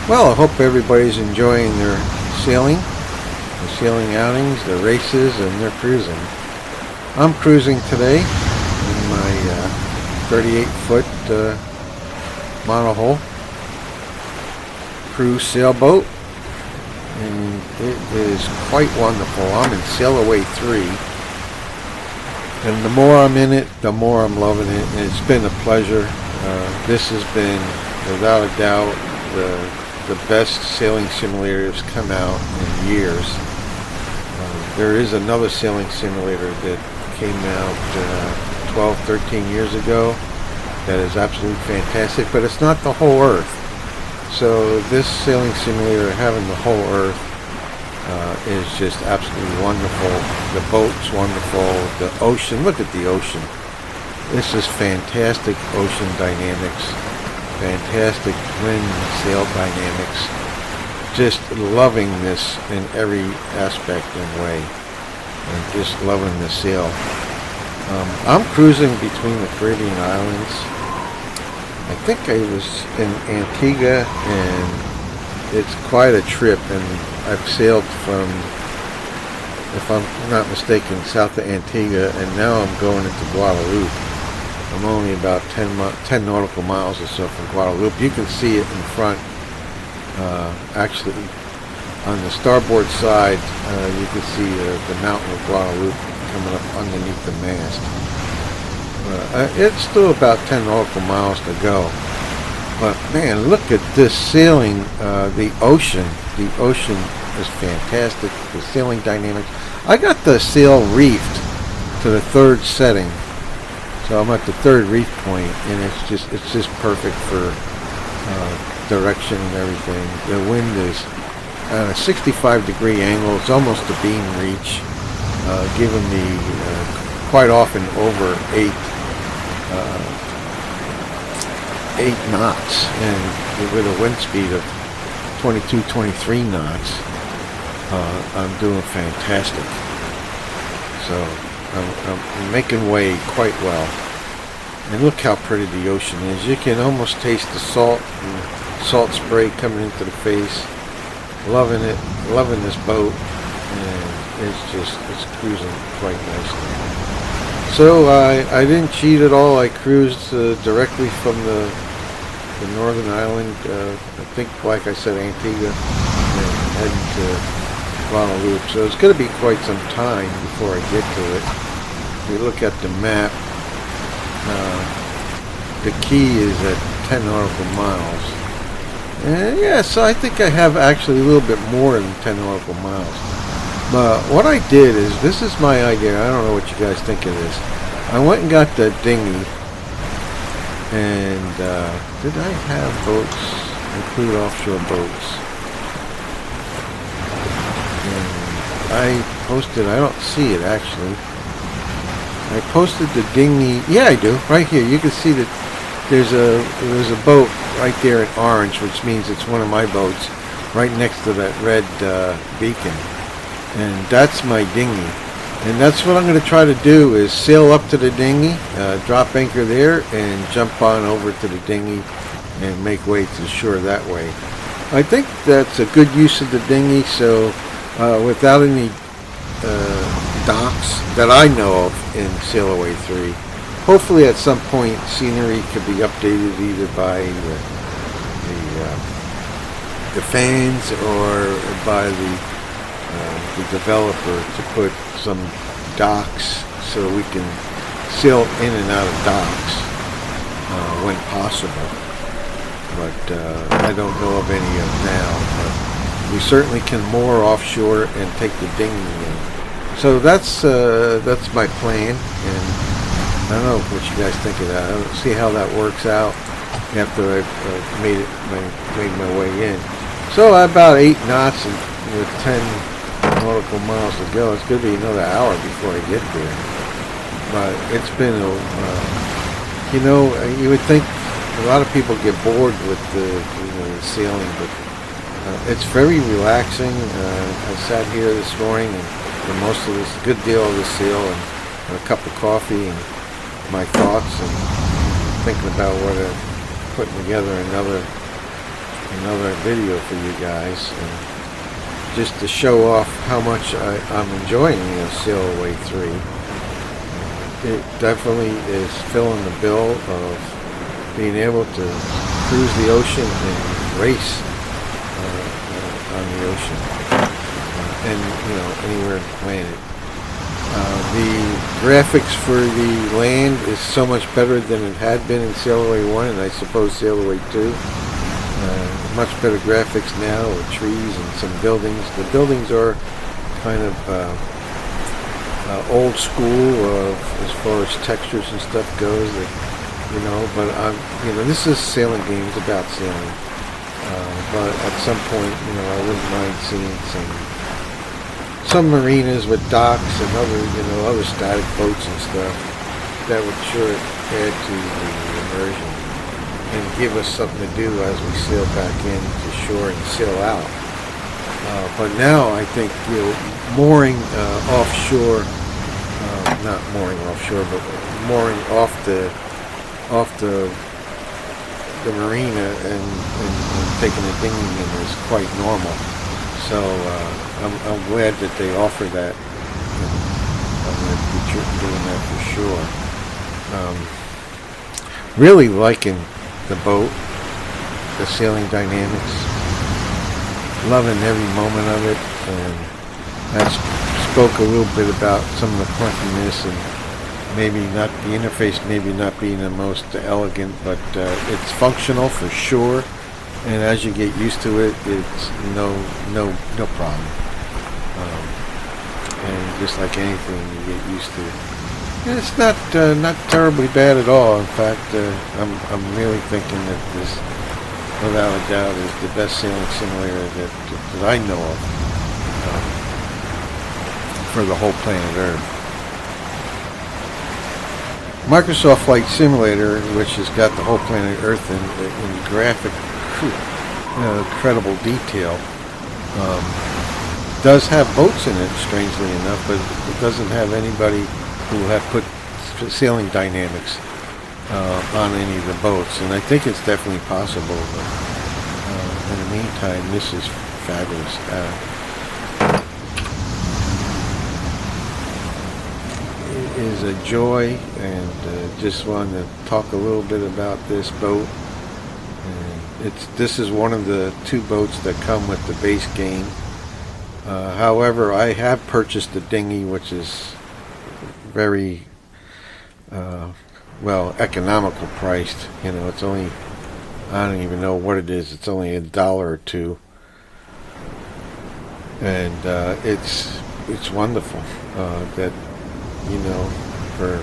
Well, I hope everybody's enjoying their sailing outings, their races, and their cruising. I'm cruising today in my 38-foot monohull cruise sailboat, and it is quite wonderful. I'm in Sailaway 3, and the more I'm in it, the more I'm loving it, and it's been a pleasure. This has been, without a doubt, the best sailing simulator that's come out in years. There is another sailing simulator that came out 12, 13 years ago that is absolutely fantastic, but it's not the whole Earth. So this sailing simulator, having the whole Earth, is just absolutely wonderful. The boat's wonderful. The ocean, look at the ocean. This is fantastic ocean dynamics, fantastic wind sail dynamics. Just loving this in every aspect and way, and just loving the sail. I'm cruising between the Caribbean islands. I think I was in Antigua, and it's quite a trip, and I've sailed from, if I'm not mistaken, south of Antigua, and now I'm going into Guadeloupe. I'm only about 10 nautical miles or so from Guadeloupe. You can see it in front. Actually, on the starboard side, you can see the mountain of Guadeloupe coming up underneath the mast. It's still about 10 nautical miles to go. But man, look at this sailing. The ocean is fantastic. The sailing dynamics. I got the sail reefed to the third setting. So I'm at the third reef point, and it's just perfect for direction and everything. The wind is at a 65-degree angle. It's almost a beam reach, giving me quite often over 8 knots, and with a wind speed of 22, 23 knots, I'm doing fantastic. So I'm making way quite well. And look how pretty the ocean is. You can almost taste the salt and salt spray coming into the face. Loving it, loving this boat, and it's cruising quite nicely. So I didn't cheat at all. I cruised directly from the northern island, I think, like I said, Antigua, and heading to Guadeloupe. So it's going to be quite some time before I get to it. If we look at the map, the key is at 10 nautical miles. And yeah, so I think I have actually a little bit more than 10 nautical miles. But what I did is, this is my idea. I don't know what you guys think of this. I went and got the dinghy, and did I have boats, include offshore boats? And I posted, I don't see it actually. I posted the dinghy. Yeah, I do. Right here, you can see that there's a boat right there in orange, which means it's one of my boats, right next to that red beacon, and that's my dinghy. And that's what I'm going to try to do, is sail up to the dinghy, drop anchor there, and jump on over to the dinghy and make way to the shore that way. I think that's a good use of the dinghy. So without any docks that I know of in Sailaway 3. Hopefully at some point scenery could be updated either by the fans or by the developer to put some docks so we can sail in and out of docks when possible. But I don't know of any of now. But we certainly can moor offshore and take the dinghy in. So that's my plan, and I don't know what you guys think of that. I'll see how that works out after I've made my way in. So about 8 knots and with 10 nautical miles to go. It's going to be another hour before I get there. But it's been you would think a lot of people get bored with the sailing, but it's very relaxing. I sat here this morning and for most of this, a good deal of the sail, and a cup of coffee and my thoughts, and thinking about putting together another another video for you guys, and just to show off how much I'm enjoying Sailaway 3. It definitely is filling the bill of being able to cruise the ocean and race on the ocean, and anywhere on the planet. The graphics for the land is so much better than it had been in Sailaway 1, and I suppose Sailaway 2. Much better graphics now with trees and some buildings. The buildings are kind of old school as far as textures and stuff goes. But this is a sailing game. It's about sailing. But at some point, I wouldn't mind seeing some marinas with docks and other static boats and stuff. That would sure add to the immersion and give us something to do as we sail back into shore and sail out. But now I think mooring offshore, not mooring offshore, but mooring off the marina and taking a dinghy in is quite normal. So I'm glad that they offer that. I'm going to be doing that for sure. Really liking the boat, the sailing dynamics, loving every moment of it, and I spoke a little bit about some of the clunkiness and maybe not the interface, maybe not being the most elegant, but it's functional for sure. And as you get used to it, it's no problem. And just like anything, you get used to it. And it's not terribly bad at all. In fact, I'm really thinking that this, without a doubt, is the best sailing simulator that I know of for the whole planet Earth. Microsoft Flight Simulator, which has got the whole planet Earth in graphic, incredible detail, does have boats in it, strangely enough, but it doesn't have anybody who have put sailing dynamics on any of the boats, and I think it's definitely possible. But in the meantime, this is fabulous. It is a joy, and just wanted to talk a little bit about this boat. This is one of the 2 boats that come with the base game. However, I have purchased the dinghy, which is very economical priced. It's only, I don't even know what it is. It's only $1 or $2, and it's wonderful that for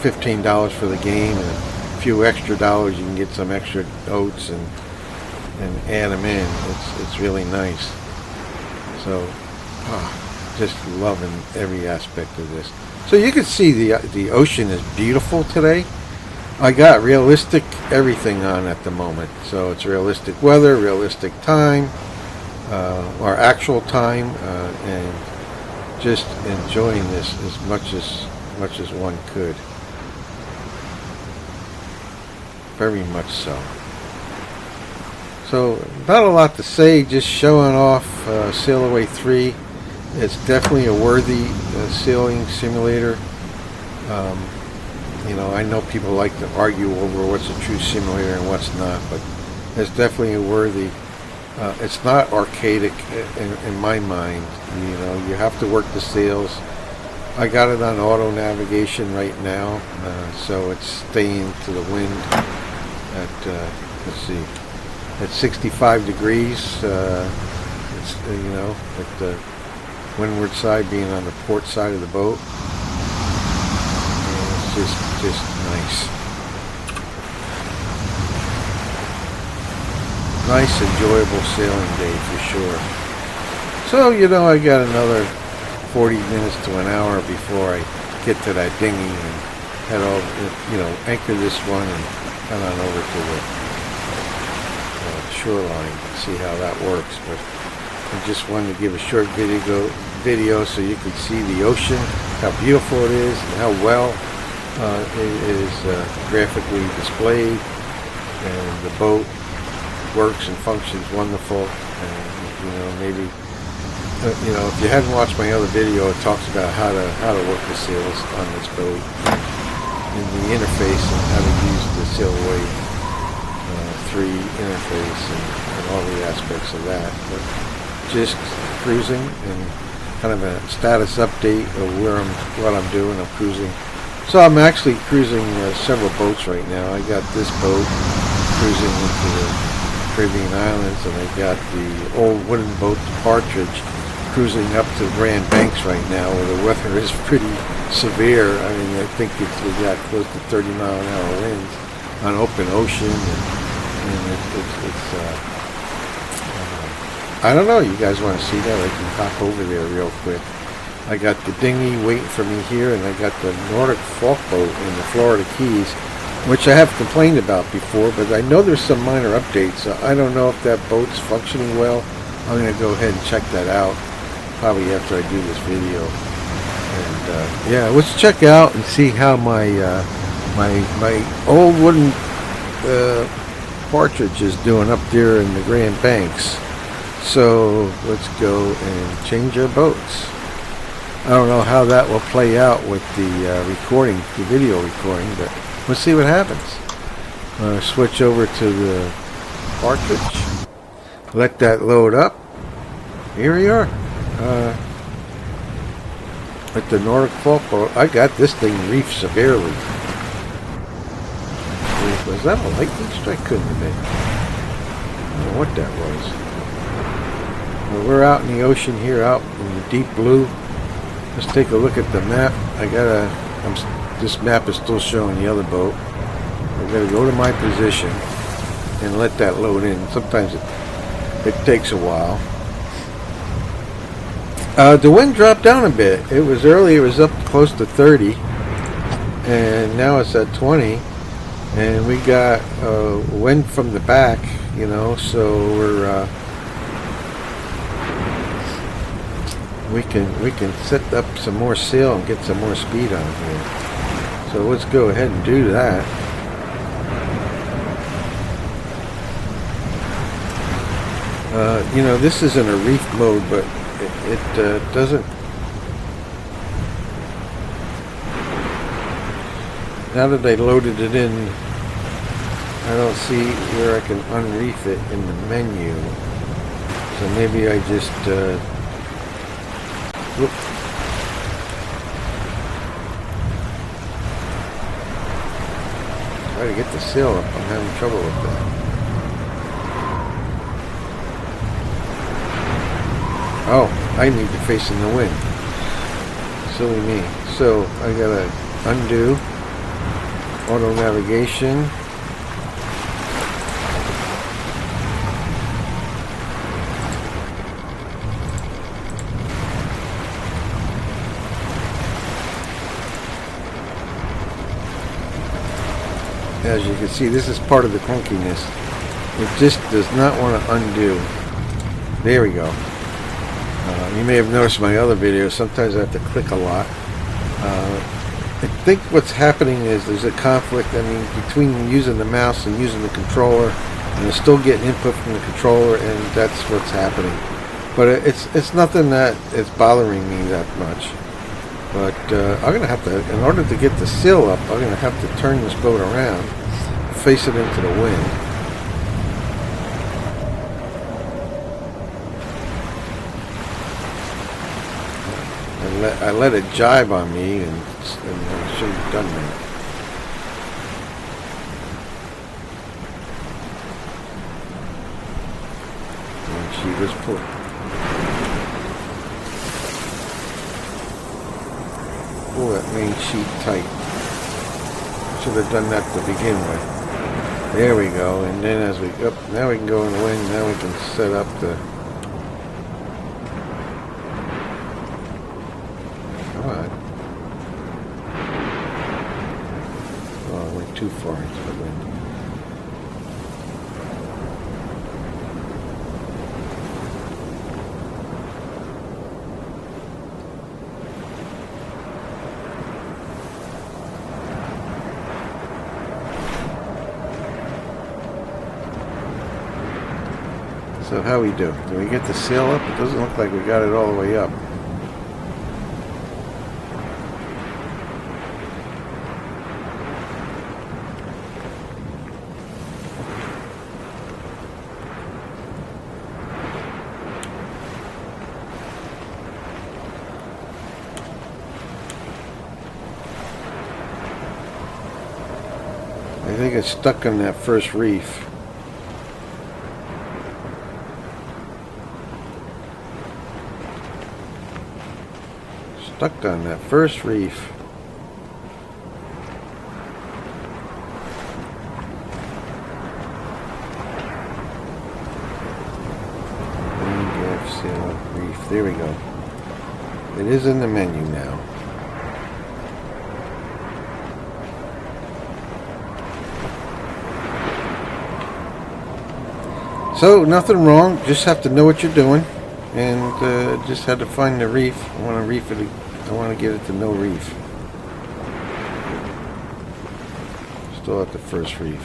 $15 for the game and a few extra dollars, you can get some extra oats and add them in. It's really nice. So just loving every aspect of this. So you can see the ocean is beautiful today. I got realistic everything on at the moment. So it's realistic weather, realistic time, or actual time, and just enjoying this as much as one could. Very much so. So not a lot to say, just showing off Sailaway 3. It's definitely a worthy sailing simulator. I know people like to argue over what's a true simulator and what's not, but it's definitely a worthy. It's not archaic in my mind. You have to work the sails. I got it on auto navigation right now, so it's staying to the wind at let's see, at 65 degrees. It's at the windward side, being on the port side of the boat. And it's just nice. Nice, enjoyable sailing day for sure. So I got another 40 minutes to an hour before I get to that dinghy and head over, anchor this one and head on over to the shoreline and see how that works. But I just wanted to give a short video so you can see the ocean, how beautiful it is, and how well it is graphically displayed. and the boat works and functions wonderful. And maybe if you hadn't watched my other video, it talks about how to work the sails on this boat in the interface and how to use the Sailaway 3 interface and all the aspects of that. But just cruising and kind of a status update of what I'm doing. I'm cruising. So I'm actually cruising several boats right now. I got this boat cruising into the Caribbean islands, and I got the old wooden boat, the Partridge, cruising up to the Grand Banks right now, where the weather is pretty severe. I mean, I think we got close to 30-mile-an-hour winds on open ocean, and it's I don't know. You guys want to see that? I can hop over there real quick. I got the dinghy waiting for me here, and I got the Nordic Folk boat in the Florida Keys, which I have complained about before, but I know there's some minor updates, so I don't know if that boat's functioning well. I'm going to go ahead and check that out, probably after I do this video. And yeah, let's check out and see how my my old wooden Partridge is doing up there in the Grand Banks. So let's go and change our boats. I don't know how that will play out with the recording, the video recording, but let's see what happens. Switch over to the Partridge. Let that load up. Here we are. At the Nordic Folk boat. I got this thing reefed severely. Was that a lightning strike? Couldn't have been. I don't know what that was. Well, we're out in the ocean here, out in the deep blue. Let's take a look at the map. This map is still showing the other boat. I'm going to go to my position and let that load in. Sometimes it takes a while. The wind dropped down a bit. It was earlier, it was up close to 30, and now it's at 20. And we got wind from the back, so we're we can set up some more sail and get some more speed on here. So let's go ahead and do that. This is in a reef mode, but it doesn't. Now that I loaded it in, I don't see where I can unreef it in the menu. So maybe I just whoop. Try to get the sail up. I'm having trouble with that. Oh, I need to face in the wind. Silly me. So I gotta undo auto navigation. As you can see, this is part of the clunkiness. It just does not want to undo. There we go. You may have noticed my other videos, sometimes I have to click a lot. I think what's happening is there's a conflict, between using the mouse and using the controller, and it's still getting input from the controller, and that's what's happening. But it's nothing that is bothering me that much. But I'm going to have to, in order to get the sail up, I'm going to have to turn this boat around, face it into the wind. I let it jibe on me, and I should have done that. And she was put. Pull that main sheet tight. Should have done that to begin with. There we go. And then as we up, now we can go in the wind. Now we can set up the. Too far into the wind. So how we do? Do we get the sail up? It doesn't look like we got it all the way up. I think it's stuck on that first reef. Stuck on that first reef. Reef. There we go. It is in the menu now. So nothing wrong. Just have to know what you're doing, and just had to find the reef. I want to reef it. I want to get it to no reef. Still at the first reef.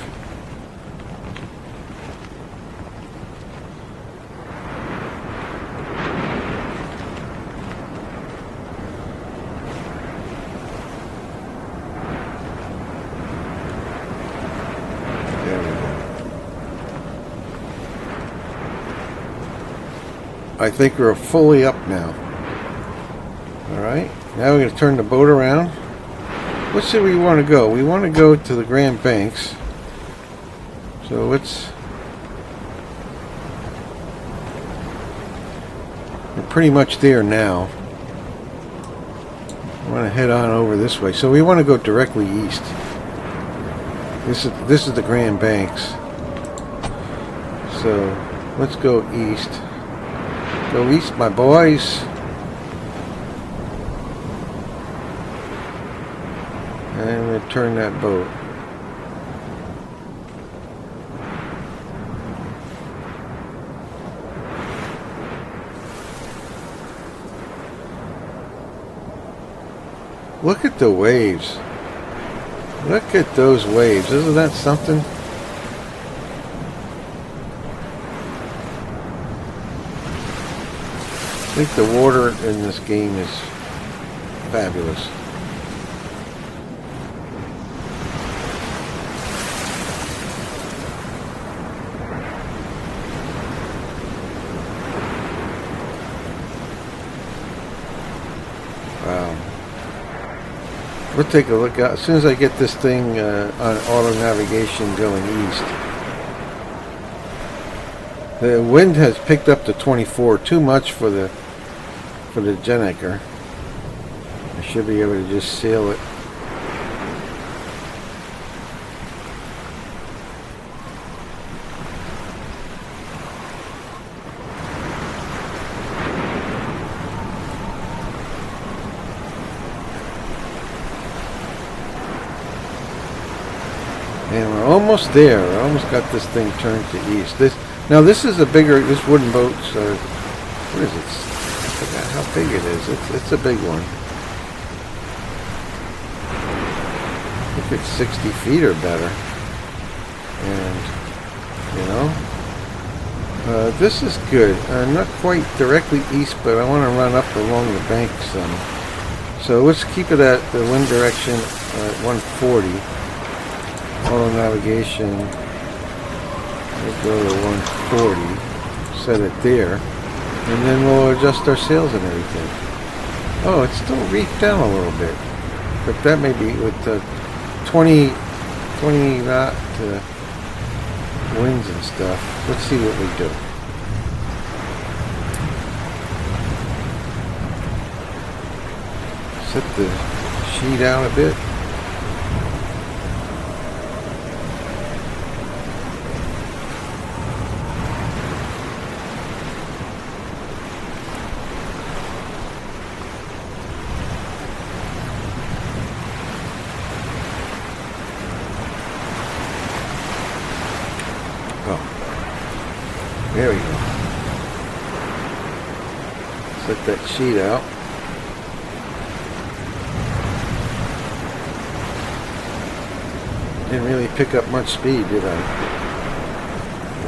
There we go. I think we're fully up now. Alright, now we're going to turn the boat around. Let's see where we want to go. We want to go to the Grand Banks. So we're pretty much there now. I want to head on over this way. So we want to go directly east. This is the Grand Banks. So let's go east. Go east, my boys. And we're gonna turn that boat. Look at the waves. Look at those waves. Isn't that something? I think the water in this game is fabulous. Wow. We'll take a look out as soon as I get this thing on auto navigation going east. The wind has picked up to 24, too much for the Gennaker. I should be able to just sail it. And we're almost there. I almost got this thing turned to east. This is a bigger. This wooden boat's. What is it? I forgot how big it is. It's a big one. I think it's 60 feet or better. And this is good. Not quite directly east, but I want to run up along the bank some. So let's keep it at the wind direction at 140. Auto navigation. We'll go to 140. Set it there. And then we'll adjust our sails and everything. Oh, it's still reefed down a little bit. But that may be with the 20 knot winds and stuff. Let's see what we do. Set the sheet out a bit. There we go. Set that sheet out. Didn't really pick up much speed, did I?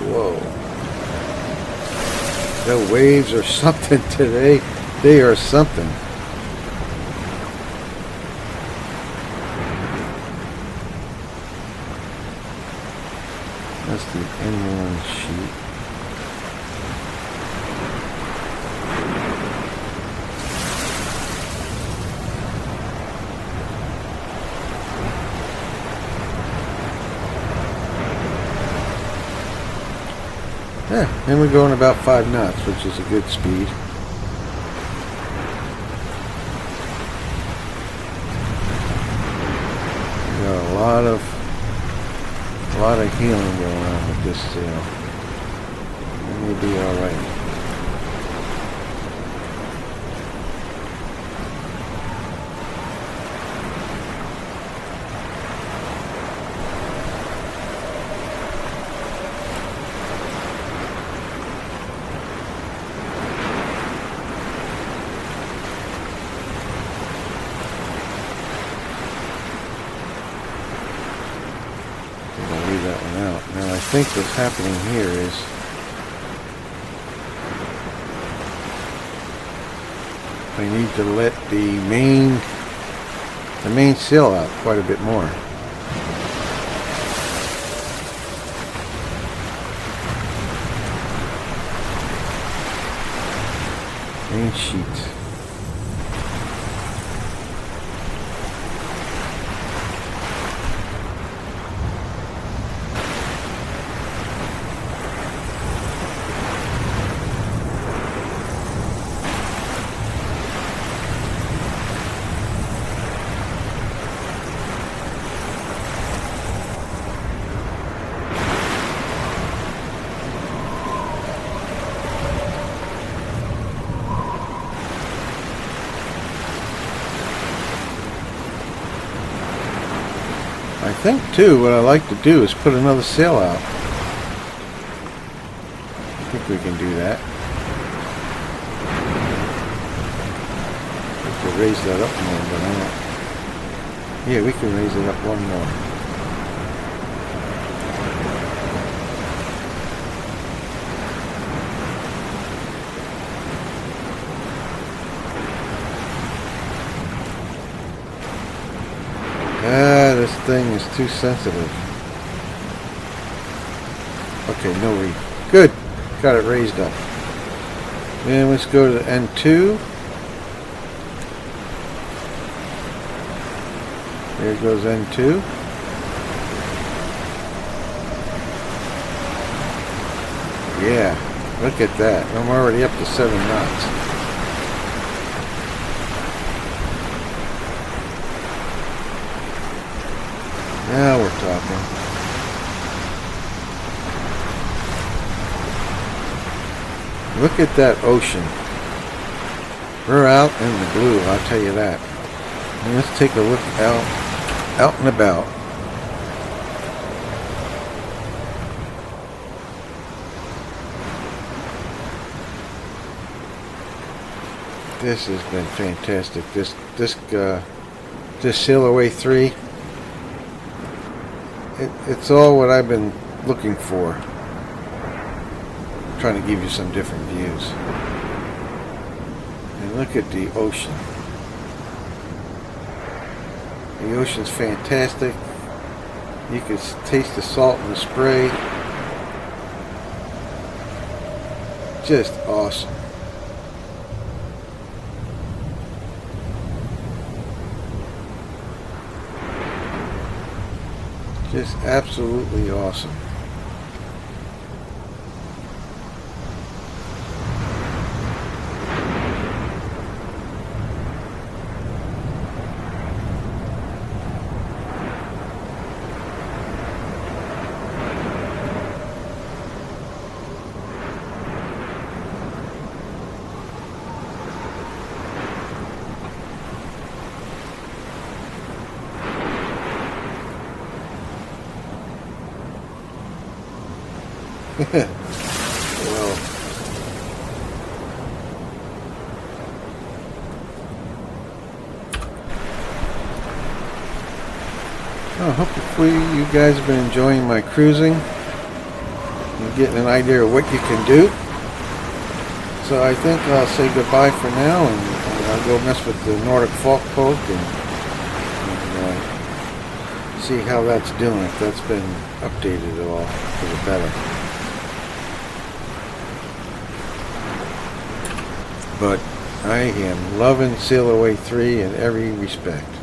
Whoa. The waves are something today. They are something. That's the inland sheet. Yeah, and we're going about 5 knots, which is a good speed. We got a lot of healing going on with this sail. It may be all right. I think what's happening here is I need to let the main sail out quite a bit more. Main sheet. I think too what I like to do is put another sail out. I think we can do that. We can raise that up more, but I don't. Yeah, we can raise it up one more. This thing is too sensitive. Okay, no reef. Good. Got it raised up. And let's go to N2. There goes N2. Yeah, look at that. I'm already up to 7 knots. Now we're talking. Look at that ocean. We're out in the blue, I'll tell you that. And let's take a look out and about. This has been fantastic. This Sailaway 3. It's all what I've been looking for. I'm trying to give you some different views. And look at the ocean. The ocean's fantastic. You can taste the salt in the spray. Just awesome. Just absolutely awesome. Well, hopefully you guys have been enjoying my cruising and getting an idea of what you can do. so I think I'll say goodbye for now, and I'll go mess with the Nordic Folk boat and see how that's doing, if that's been updated at all for the better. But I am loving Sailaway 3 in every respect.